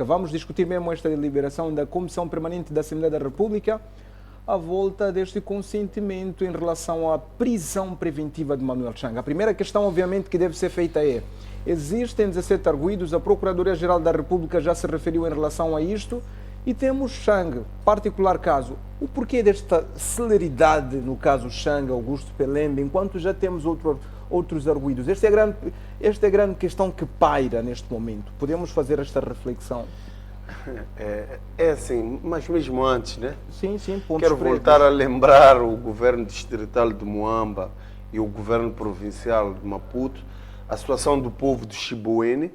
República. Vamos discutir mesmo esta deliberação da Comissão Permanente da Assembleia da República à volta deste consentimento em relação à prisão preventiva de Manuel Chang. A primeira questão, obviamente, que deve ser feita é: existem 17 arguidos, a Procuradoria-Geral da República já se referiu em relação a isto, e temos Chang, particular caso. O porquê desta celeridade no caso Chang, Augusto Pelembe, enquanto já temos outros arguidos? Esta é a grande questão que paira neste momento. Podemos fazer esta reflexão? É assim, mas mesmo antes, né? Sim, pontos Quero pretos. voltar a lembrar o governo distrital de Moamba e o governo provincial de Maputo, a situação do povo de Chibuene,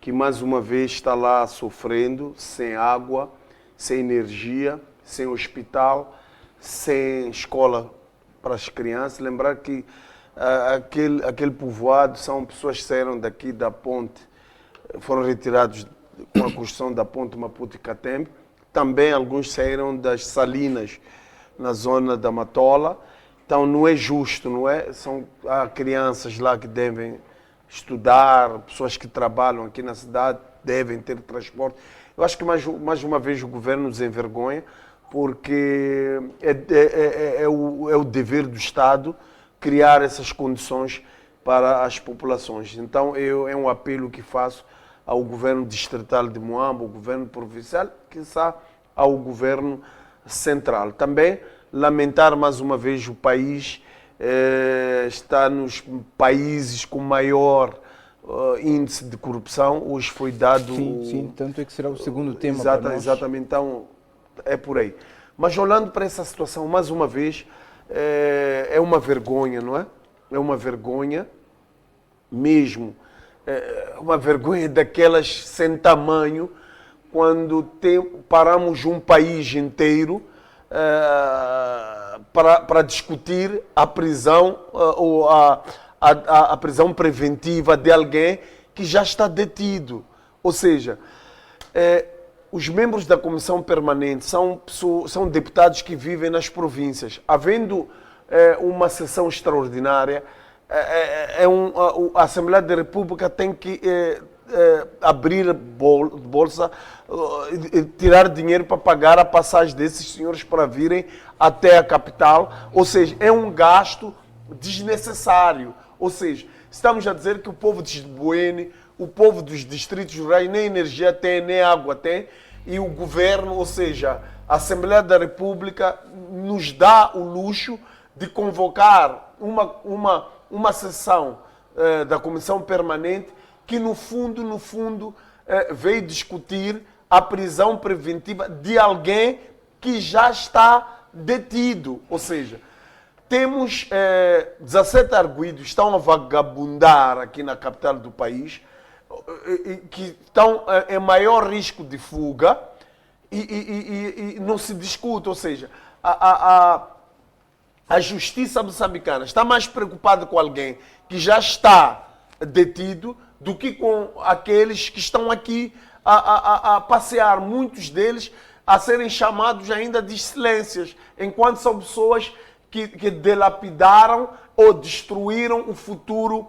que mais uma vez está lá sofrendo, sem água, sem energia, sem hospital, sem escola para as crianças. Lembrar que aquele povoado são pessoas que saíram daqui da ponte, foram retirados com a construção da ponte Maputo e Catembe. Também alguns saíram das salinas na zona da Matola. Então não é justo, não é? Há crianças lá que devem estudar, pessoas que trabalham aqui na cidade devem ter transporte. Eu acho que mais uma vez o governo nos envergonha, porque é o dever do Estado criar essas condições para as populações. Então é um apelo que faço ao governo distrital de Moamba, ao governo provincial, quiçá ao governo central. Também lamentar mais uma vez o país está nos países com maior índice de corrupção. Hoje foi dado... Sim, tanto é que será o segundo tema para nós. Exatamente, então é por aí. Mas olhando para essa situação, mais uma vez, é uma vergonha, não é? É uma vergonha mesmo. Uma vergonha daquelas sem tamanho, quando paramos um país inteiro para discutir a prisão ou a prisão preventiva de alguém que já está detido. Ou seja, os membros da Comissão Permanente são deputados que vivem nas províncias. Havendo uma sessão extraordinária, a Assembleia da República tem que abrir bolsa, tirar dinheiro para pagar a passagem desses senhores para virem até a capital. Ou seja, é um gasto desnecessário. Ou seja, estamos a dizer que o povo de Chibuene, o povo dos distritos rurais, nem energia tem, nem água tem, e o governo, ou seja, a Assembleia da República nos dá o luxo de convocar uma sessão da Comissão Permanente que, no fundo, veio discutir a prisão preventiva de alguém que já está detido. Ou seja, temos 17 arguidos que estão a vagabundar aqui na capital do país, que estão em maior risco de fuga e não se discute. Ou seja, a justiça moçambicana está mais preocupada com alguém que já está detido do que com aqueles que estão aqui a passear, muitos deles a serem chamados ainda de excelências, enquanto são pessoas que delapidaram ou destruíram o futuro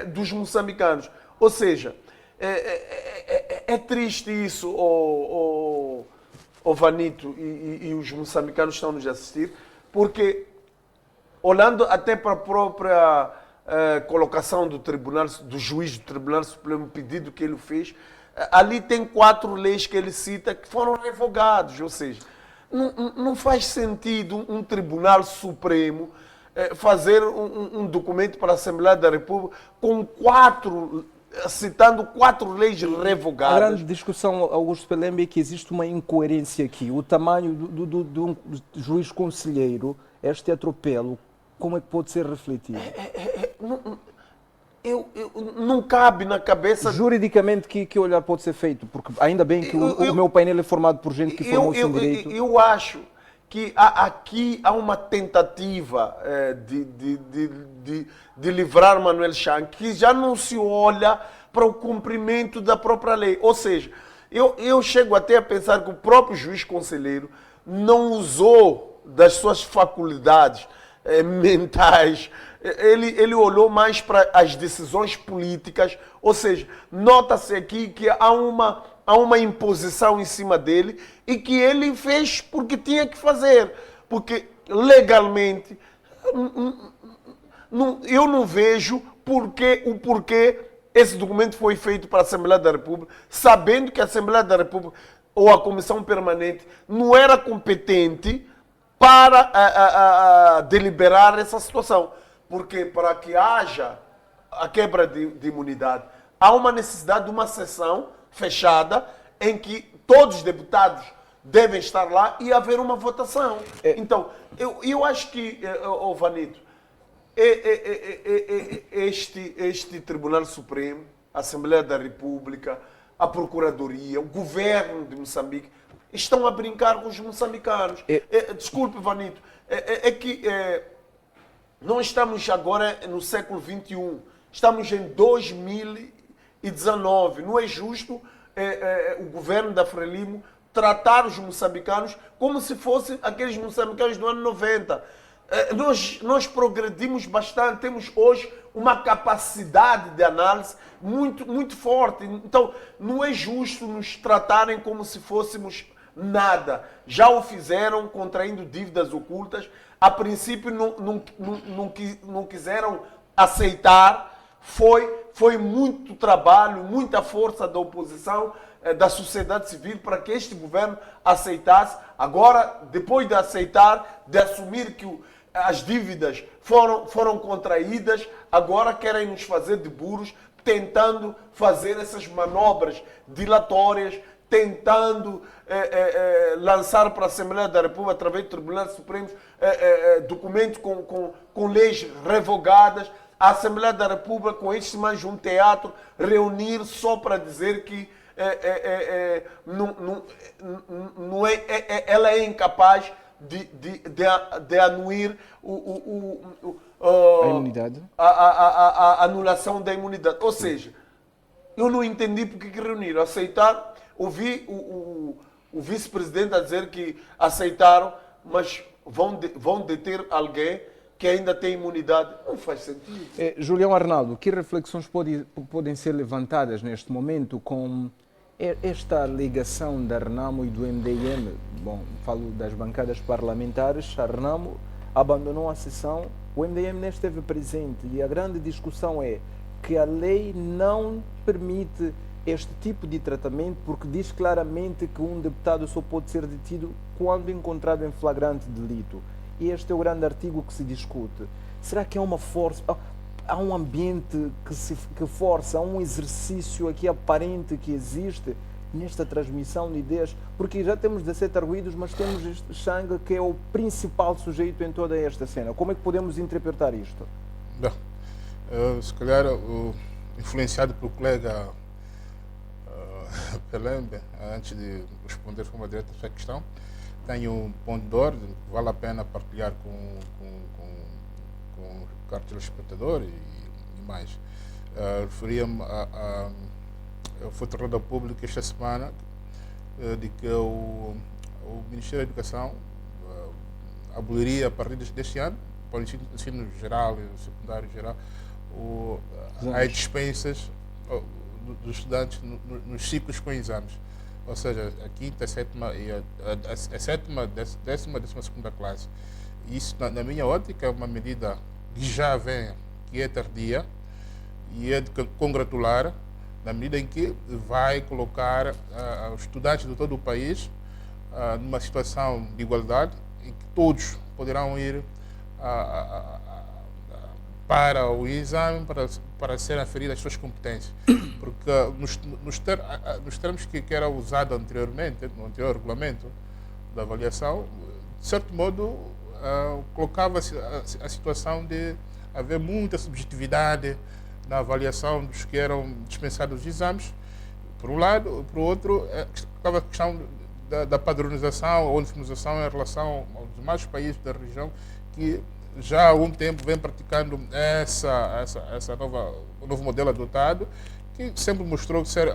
dos moçambicanos. Ou seja, é triste isso, o Vanito e os moçambicanos estão nos assistir, porque olhando até para a própria colocação do juiz do Tribunal Supremo, o pedido que ele fez, ali tem 4 leis que ele cita que foram revogadas. Ou seja, não faz sentido um Tribunal Supremo fazer um documento para a Assembleia da República com citando 4 leis revogadas. A grande discussão, Augusto Pelembe, é que existe uma incoerência aqui. O tamanho do juiz conselheiro, este atropelo, como é que pode ser refletido? Não cabe na cabeça... Juridicamente, que olhar pode ser feito? Porque ainda bem que o meu painel é formado por gente que formou-se em direito. Eu acho que aqui há uma tentativa de livrar Manuel Chang, que já não se olha para o cumprimento da própria lei. Ou seja, eu chego até a pensar que o próprio juiz conselheiro não usou das suas faculdades mentais. Ele olhou mais para as decisões políticas. Ou seja, nota-se aqui que há há uma imposição em cima dele e que ele fez porque tinha que fazer. Porque legalmente eu não vejo o porquê esse documento foi feito para a Assembleia da República, sabendo que a Assembleia da República ou a Comissão Permanente não era competente para deliberar essa situação. Porque para que haja a quebra de imunidade, há uma necessidade de uma sessão fechada em que todos os deputados devem estar lá e haver uma votação. Então, eu acho que, Vanito, este Tribunal Supremo, a Assembleia da República, a Procuradoria, o governo de Moçambique, estão a brincar com os moçambicanos. Desculpe, Vanito, que nós estamos agora no século XXI, estamos em 2019. Não é justo o governo da Frelimo tratar os moçambicanos como se fossem aqueles moçambicanos do ano 90. Nós progredimos bastante, temos hoje uma capacidade de análise muito, muito forte. Então, não é justo nos tratarem como se fôssemos nada. Já o fizeram contraindo dívidas ocultas. A princípio não quiseram aceitar. Foi muito trabalho, muita força da oposição, da sociedade civil, para que este governo aceitasse. Agora, depois de aceitar, de assumir que as dívidas foram contraídas, agora querem nos fazer de burros, tentando fazer essas manobras dilatórias, tentando lançar para a Assembleia da República, através do Tribunal Supremo, documentos com leis revogadas. A Assembleia da República, com este mais um teatro, reunir só para dizer que ela é incapaz de anuir a imunidade. A anulação da imunidade. Ou seja, eu não entendi porque que reuniram. Aceitaram, ouvi o vice-presidente a dizer que aceitaram, mas vão deter alguém que ainda tem imunidade. Não faz sentido. Julião Arnaldo, que reflexões podem ser levantadas neste momento com esta ligação da Renamo e do MDM? Bom, falo das bancadas parlamentares. A Renamo abandonou a sessão, o MDM nem esteve presente, e a grande discussão é que a lei não permite este tipo de tratamento, porque diz claramente que um deputado só pode ser detido quando encontrado em flagrante delito. E este é o grande artigo que se discute. Será que há uma força, há um ambiente que força, há um exercício aqui aparente que existe nesta transmissão de ideias? Porque já temos 17 arguidos, mas temos este Xanga, que é o principal sujeito em toda esta cena. Como é que podemos interpretar isto? Bem, se calhar, influenciado pelo colega Pelembe, antes de responder de forma direta a essa questão, tenho um ponto de ordem que vale a pena partilhar com o caro telespectador e mais. Referia-me foi tornado público esta semana de que o Ministério da Educação aboliria a partir deste ano, para o ensino geral e o secundário geral, as dispensas dos estudantes nos ciclos com exames. Ou seja, a quinta, a sétima e a sétima, décima segunda classe. Isso, na minha ótica, é uma medida que já vem, que é tardia, e é de congratular, na medida em que vai colocar os estudantes de todo o país numa situação de igualdade, em que todos poderão ir para o exame, para serem aferidas as suas competências. Porque nos termos que era usado anteriormente, no anterior regulamento da avaliação, de certo modo, colocava-se a situação de haver muita subjetividade na avaliação dos que eram dispensados os exames, por um lado. Por outro, colocava a questão da padronização ou uniformização em relação aos demais países da região, que já há algum tempo vem praticando o novo modelo adotado, que sempre mostrou ser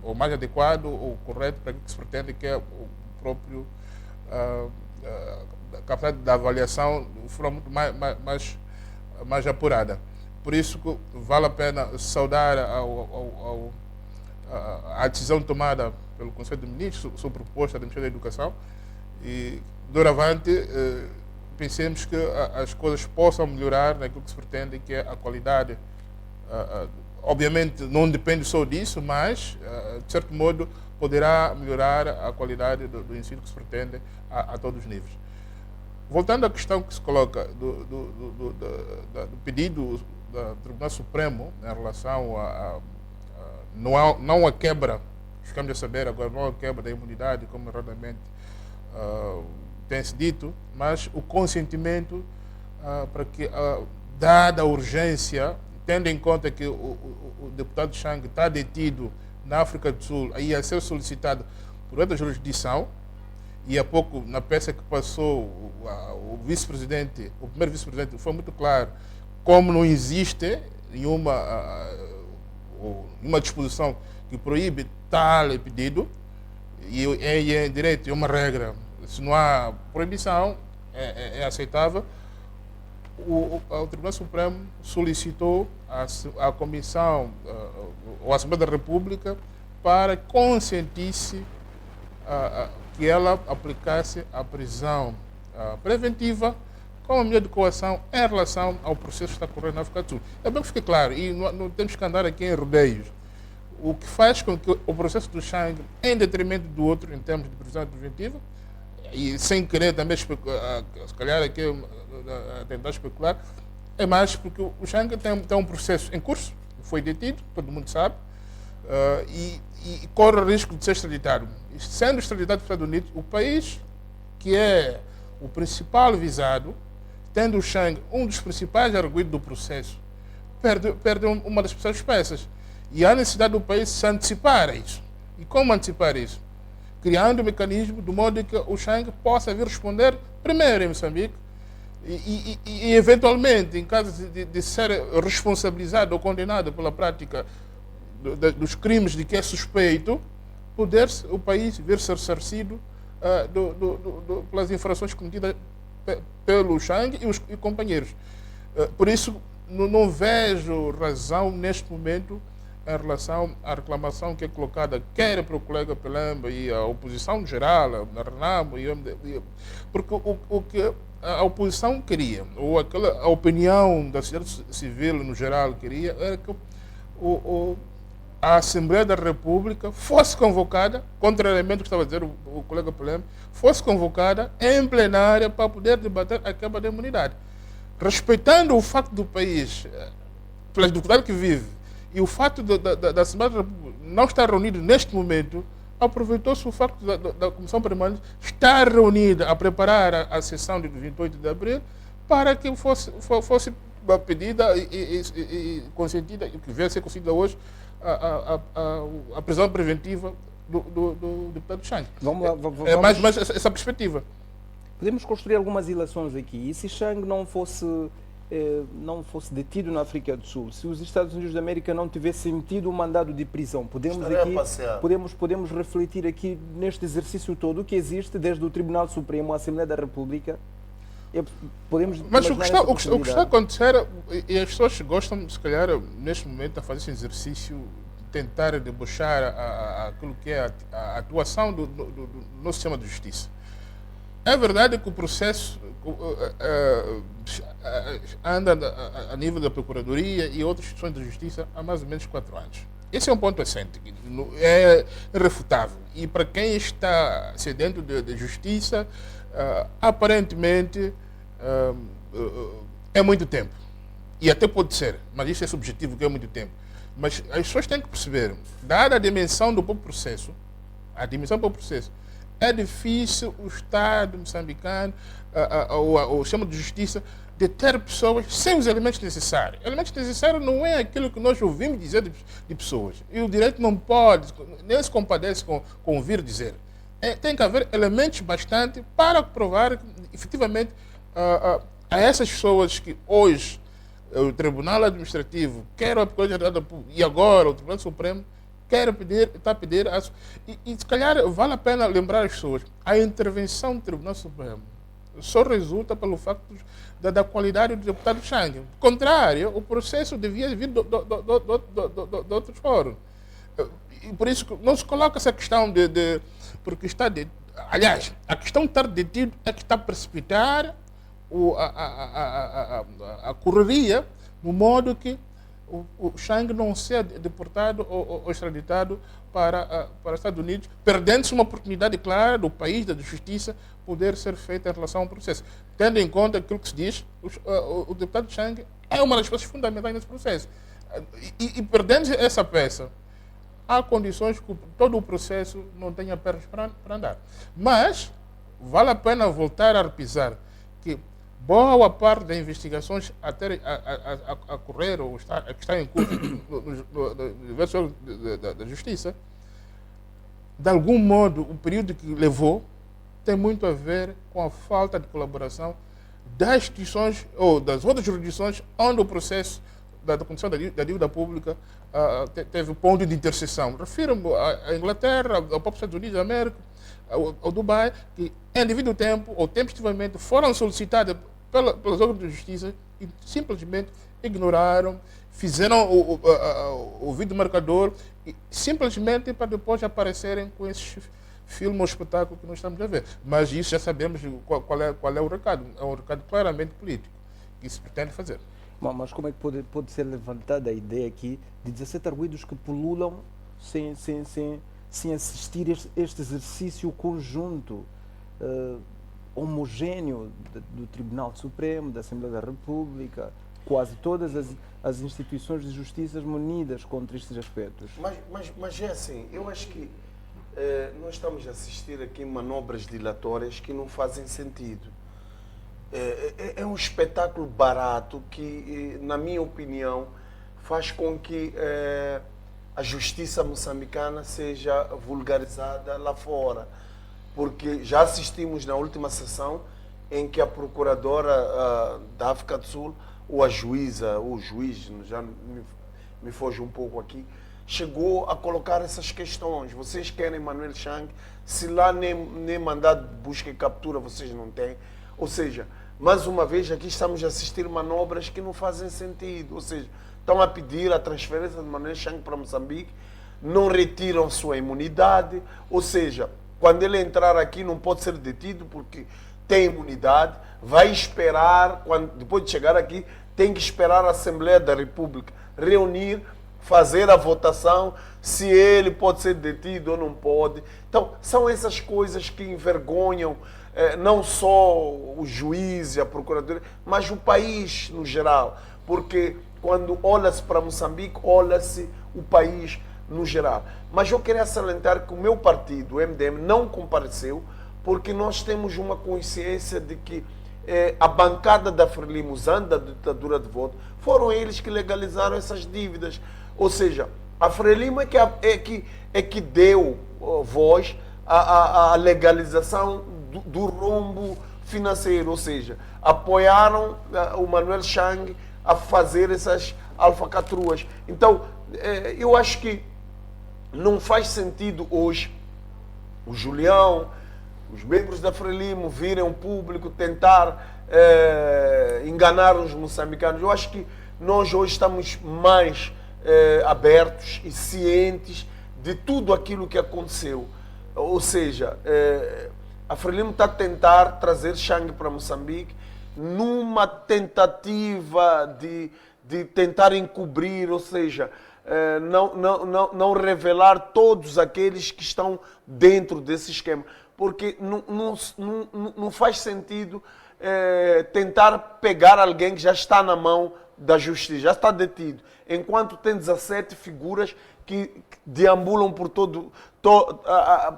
o mais adequado ou correto para o que se pretende, que é o próprio a capacidade da avaliação de forma muito mais apurada. Por isso que vale a pena saudar a decisão tomada pelo Conselho de Ministros, sob proposta do Ministério da Educação, e doravante pensemos que as coisas possam melhorar naquilo que se pretende, que é a qualidade. Obviamente não depende só disso, mas de certo modo poderá melhorar a qualidade do ensino que se pretende a todos os níveis. Voltando à questão que se coloca do pedido do Tribunal Supremo em relação não a quebra, ficamos a saber agora, não a quebra da imunidade, como erradamente tem-se dito, mas o consentimento para que, dada a urgência, tendo em conta que o deputado Chang está detido na África do Sul, aí a ser solicitado por outra jurisdição, e há pouco, na peça que passou, o vice-presidente, o primeiro vice-presidente, foi muito claro, como não existe nenhuma disposição que proíbe tal pedido, e é direito, é uma regra, se não há proibição, é aceitável. O Tribunal Supremo solicitou à Comissão, ou à Assembleia da República, para consentisse que ela aplicasse a prisão preventiva como medida de coação em relação ao processo que está ocorrendo na África do Sul. É bem que fique claro, e não temos que andar aqui em rodeios. O que faz com que o processo do Chang, em detrimento do outro, em termos de prisão preventiva, e sem querer também se calhar aqui tentar especular, é mais porque o Chang tem um processo em curso, foi detido, todo mundo sabe, e corre o risco de ser extraditado. E sendo extraditado para os Estados Unidos, o país que é o principal visado, tendo o Chang um dos principais arguidos do processo, perde uma das suas peças. E há necessidade do país se antecipar a isso. E como antecipar isso? Criando um mecanismo de modo que o Chang possa vir responder primeiro em Moçambique e eventualmente, em caso de ser responsabilizado ou condenado pela prática dos crimes de que é suspeito, poder o país vir ser ressarcido pelas infrações cometidas pelo Chang e companheiros. Por isso, não vejo razão neste momento em relação à reclamação que é colocada quer pelo colega Pelemba e a oposição geral, a Renamo, porque o que a oposição queria, ou a opinião da sociedade civil no geral queria, era que a Assembleia da República fosse convocada, contrariamente ao que estava a dizer o colega Pelemba, fosse convocada em plenária para poder debater a quebra da imunidade. Respeitando o facto do país, pelas dificuldades que vive, e o fato da Assembleia da República não estar reunida neste momento, aproveitou-se o facto da Comissão Permanente estar reunida a preparar a sessão de 28 de abril para que fosse pedida e consentida, e que venha a ser concedida hoje, a prisão preventiva do deputado Chang. É mais essa perspectiva. Podemos construir algumas ilações aqui. E se Chang não fosse detido na África do Sul, se os Estados Unidos da América não tivessem emitido um mandado de prisão, podemos refletir aqui neste exercício todo que existe desde o Tribunal Supremo à Assembleia da República. Mas o que está a acontecer, e as pessoas gostam, se calhar, neste momento, a fazer esse exercício, tentar debochar aquilo que é a atuação do nosso sistema de justiça. É verdade que o processo anda a nível da Procuradoria e outras instituições de justiça há mais ou menos 4 anos. Esse é um ponto assente, é irrefutável. E para quem está sedento de justiça, aparentemente é muito tempo. E até pode ser, mas isso é subjetivo, que é muito tempo. Mas as pessoas têm que perceber, dada a dimensão do próprio processo, é difícil o Estado moçambicano, o sistema de justiça, de ter pessoas sem os elementos necessários. Elementos necessários não é aquilo que nós ouvimos dizer de pessoas. E o direito não pode, nem se compadece com ouvir dizer. Tem que haver elementos bastante para provar que, efetivamente, a essas pessoas que hoje o Tribunal Administrativo, quer a Procuradoria e agora o Tribunal Supremo, está a pedir, e se calhar vale a pena lembrar as pessoas, a intervenção do Tribunal Supremo só resulta pelo facto da qualidade do deputado Chang. Ao contrário, o processo devia vir de outros fóruns. E por isso que não se coloca essa questão porque está aliás, a questão de estar detido é que está a precipitar a correria, no modo que o Chang não seja deportado ou extraditado para os Estados Unidos, perdendo-se uma oportunidade clara do país, da justiça, poder ser feita em relação ao processo. Tendo em conta aquilo que se diz, o deputado Chang é uma das peças fundamentais nesse processo. E perdendo essa peça, há condições que todo o processo não tenha pernas para andar. Mas vale a pena voltar a repisar que boa parte das investigações a correr ou que está em curso no universo da justiça, de algum modo, o período que levou tem muito a ver com a falta de colaboração das instituições ou das outras jurisdições onde o processo da condição da dívida pública teve ponto de interseção. Refiro-me à Inglaterra, ao próprio Estados Unidos da América, ao Dubai, que em devido tempo ou tempestivamente foram solicitadas pelas órgãos de justiça e simplesmente ignoraram, fizeram o vídeo marcador e simplesmente para depois aparecerem com esse filme ou espetáculo que nós estamos a ver. Mas isso já sabemos qual é o recado. É um recado claramente político que se pretende fazer. Mas como é que pode ser levantada a ideia aqui de 17 arguidos que pululam sem assistir este exercício conjunto, homogéneo do Tribunal Supremo, da Assembleia da República, quase todas as instituições de justiça munidas contra estes aspectos? Mas é assim, eu acho que nós estamos a assistir aqui manobras dilatórias que não fazem sentido. É um espetáculo barato que, na minha opinião, faz com que a justiça moçambicana seja vulgarizada lá fora. Porque já assistimos na última sessão em que a procuradora da África do Sul, ou a juíza, ou o juiz, já me foge um pouco aqui, chegou a colocar essas questões. Vocês querem Manuel Chang, se lá nem mandado de busca e captura vocês não têm. Ou seja, mais uma vez aqui estamos a assistir manobras que não fazem sentido. Ou seja, estão a pedir a transferência de Manuel Chang para Moçambique, não retiram sua imunidade. Ou seja, quando ele entrar aqui não pode ser detido porque tem imunidade, vai esperar, depois de chegar aqui, tem que esperar a Assembleia da República reunir, fazer a votação, se ele pode ser detido ou não pode. Então, são essas coisas que envergonham não só o juiz e a procuradoria, mas o país no geral. Porque quando olha-se para Moçambique, olha-se o país no geral. Mas eu queria salientar que o meu partido, o MDM, não compareceu porque nós temos uma consciência de que a bancada da Frelimo, usando da ditadura de voto, foram eles que legalizaram essas dívidas. Ou seja, a Frelimo é que deu voz à legalização do rombo financeiro, ou seja, apoiaram o Manuel Chang a fazer essas alfacatruas. Então, eu acho que não faz sentido hoje o Julião, os membros da Frelimo virem o público tentar enganar os moçambicanos. Eu acho que nós hoje estamos mais abertos e cientes de tudo aquilo que aconteceu. Ou seja, a Frelimo está a tentar trazer Chang para Moçambique numa tentativa de tentar encobrir, ou seja, não revelar todos aqueles que estão dentro desse esquema. Porque não faz sentido tentar pegar alguém que já está na mão da justiça, já está detido, enquanto tem 17 figuras que deambulam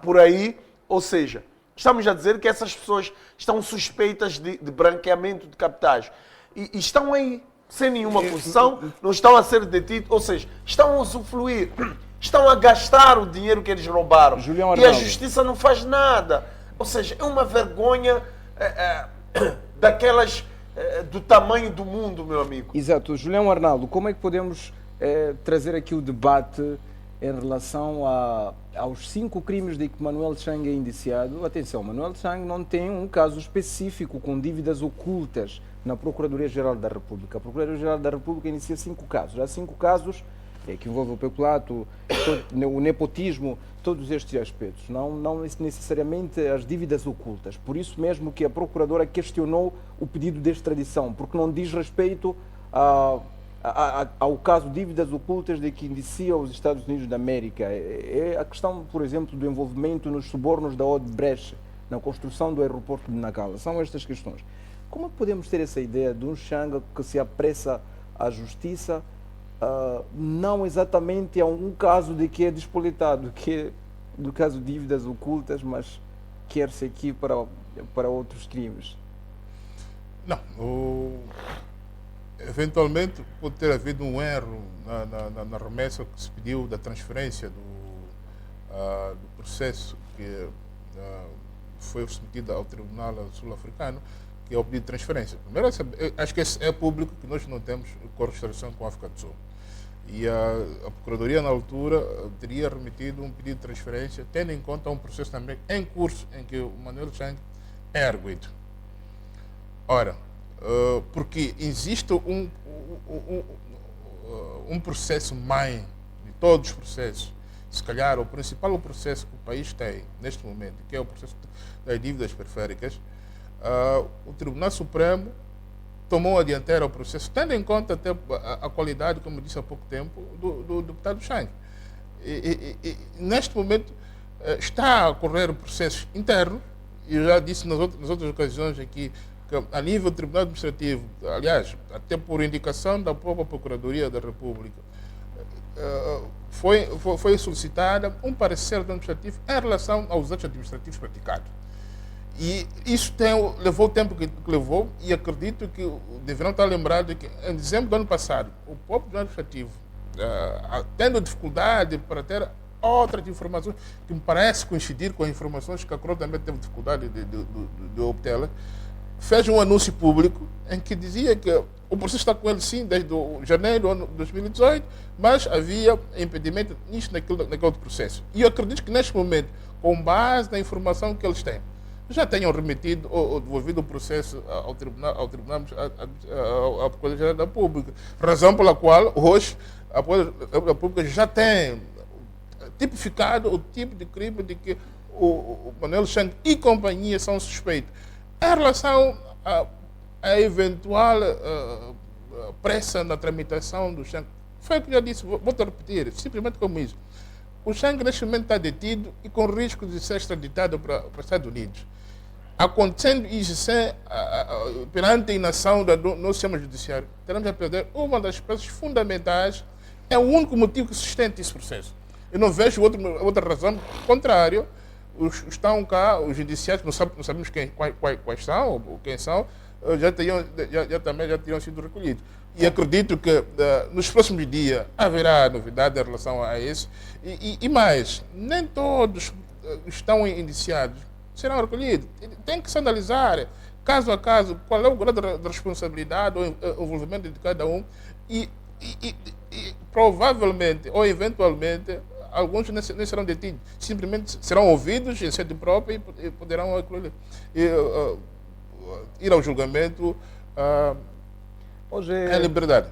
por aí, ou seja, estamos a dizer que essas pessoas estão suspeitas de branqueamento de capitais e estão aí sem nenhuma acusação, não estão a ser detidos, ou seja, estão a usufruir, estão a gastar o dinheiro que eles roubaram e a justiça não faz nada. Ou seja, é uma vergonha daquelas do tamanho do mundo, meu amigo. Exato. Julião Arnaldo, como é que podemos trazer aqui o debate em relação aos 5 crimes de que Manuel Chang é indiciado? Atenção, Manuel Chang não tem um caso específico com dívidas ocultas na Procuradoria-Geral da República. A Procuradoria-Geral da República inicia 5 casos. Há 5 casos que envolve o peculato, o nepotismo, todos estes aspectos, não necessariamente as dívidas ocultas. Por isso mesmo que a Procuradora questionou o pedido de extradição, porque não diz respeito ao caso de dívidas ocultas de que indicia os Estados Unidos da América. É a questão, por exemplo, do envolvimento nos subornos da Odebrecht, na construção do aeroporto de Nacala. São estas questões. Como é que podemos ter essa ideia de um Xanga que se apressa à justiça, não exatamente a um caso de que é despolitado, que é do caso de dívidas ocultas, mas quer-se aqui para outros crimes? Não, eventualmente pode ter havido um erro na remessa que se pediu da transferência do processo que foi submetido ao Tribunal Sul-Africano, que é o pedido de transferência. Primeiro, acho que esse é público, que nós não temos correspondência com a África do Sul. E a Procuradoria, na altura, teria remetido um pedido de transferência, tendo em conta um processo também em curso, em que o Manuel Chang é arguido. Ora, porque existe um processo mãe de todos os processos, se calhar o principal processo que o país tem neste momento, que é o processo das dívidas periféricas, o Tribunal Supremo tomou a dianteira ao processo, tendo em conta até a qualidade, como disse há pouco tempo, do deputado Chang. E neste momento está a ocorrer o processo interno, e eu já disse nas outras ocasiões aqui, que a nível do Tribunal Administrativo, aliás, até por indicação da própria Procuradoria da República, foi solicitada um parecer do administrativo em relação aos atos administrativos praticados. E isso levou o tempo que levou, e acredito que deverão estar lembrados que em dezembro do ano passado, o próprio Tribunal Administrativo, tendo dificuldade para ter outras informações, que me parece coincidir com as informações que a CRO também teve dificuldade de obtê-la, fez um anúncio público em que dizia que o processo está com ele sim desde janeiro do ano 2018, mas havia impedimento nisto, naquele outro processo. E eu acredito que neste momento, com base na informação que eles têm, já tenham remetido ou devolvido o processo ao Tribunal, à Procuradoria da República. Razão pela qual hoje a Procuradoria da República já tem tipificado o tipo de crime de que o Manuel Chang e companhia são suspeitos. Em relação à eventual pressa na tramitação do Chang, foi o que eu já disse, vou repetir, simplesmente como isso. O Chang neste momento está detido e com risco de ser extraditado para os Estados Unidos. Acontecendo isso perante a inação do nosso sistema judiciário, teremos a perder uma das peças fundamentais, é o único motivo que sustenta esse processo. Eu não vejo outra razão, contrário, estão cá, os judiciários, não sabemos quais são, ou quem são, já teriam sido recolhidos. E acredito que nos próximos dias haverá novidade em relação a isso. E mais, nem todos estão indiciados serão recolhidos. Tem que se analisar, caso a caso, qual é o grau de responsabilidade ou envolvimento de cada um. E provavelmente, ou eventualmente, alguns nem serão detidos. Simplesmente serão ouvidos em sede própria e poderão ir ao julgamento Hoje em liberdade.